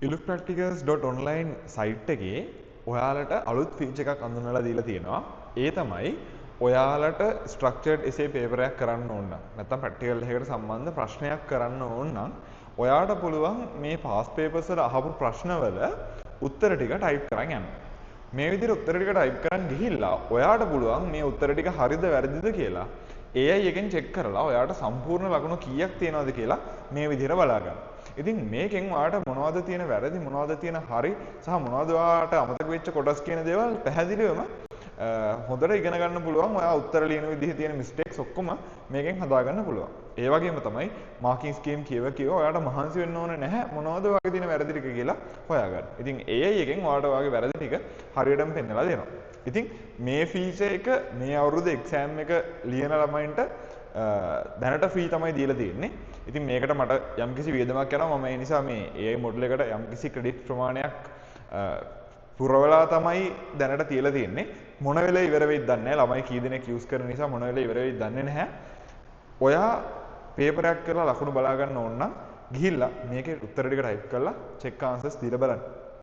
ilupracticals.online site එකේ ඔයාලට අලුත් ෆීචර් එකක් අඳුනලා දීලා තියෙනවා. ඒ තමයි ඔයාලට structured essay paper එකක් කරන්න ඕන නම් නැත්නම් practical එකකට සම්බන්ධ ප්‍රශ්නයක් කරන්න ඕන නම් ඔයාට පුළුවන් මේ past papers වල අහපු ප්‍රශ්නවල උත්තර ටික type කරන් යන්න. මේ විදිහට උත්තර ටික type කරන් ගිහිල්ලා ඔයාට පුළුවන් මේ උත්තර ටික හරිද වැරදිද කියලා AI එකෙන් check කරලා ඔයාට සම්පූර්ණ ලකුණු කීයක් තියෙනවද කියලා මේ විදිහට බලා ගන්න. ඉතින් මේකෙන් ඔයාට මොනවද තියෙන වැරදි මොනවද තියෙන හරි සහ මොනවද ඔයාට අමතක වෙච්ච කොටස් කියන දේවල් පැහැදිලිවම හොඳට ඉගෙන ගන්න පුළුවන්. ඔයා උත්තර ලියන විදිහේ තියෙන mistakes ඔක්කොම මේකෙන් හදා ගන්න පුළුවන්. ඒ වගේම තමයි marking scheme කියව ඔයාට මහන්සි වෙන්න ඕනේ නැහැ මොනවද ඔයාගේ තියෙන වැරදි ටික කියලා හොයාගන්න. ඉතින් AI එකෙන් ඔයාට ඔයාගේ වැරදි ටික හරියටම පෙන්නලා දෙනවා. ඉතින් මේ feature එක මේ අවුරුද්ද exam එක ලියන ළමයින්ට දැනට ෆී තමයි දීලා තියෙන්නේ. ඉතින් මේකට මට යම්කිසි වියදමක් යනවා. මම ඒ නිසා මේ AI මොඩල් එකට යම්කිසි ක්‍රෙඩිට් ප්‍රමාණයක් පුරවලා තමයි දැනට තියලා තියෙන්නේ. මොන වෙලේ ඉවර වෙයිද දන්නේ නැහැ. ළමයි කී දෙනෙක් යූස් කරන නිසා මොන වෙලේ ඉවර වෙයිද දන්නේ නැහැ. ඔයා පේපර් එකක් කරලා ලකුණු බලා ගන්න ඕන නම් ගිහිල්ලා මේකේ උත්තර ටික ටයිප් කරලා චෙක් ආන්සර්ස් දීලා බලන්න.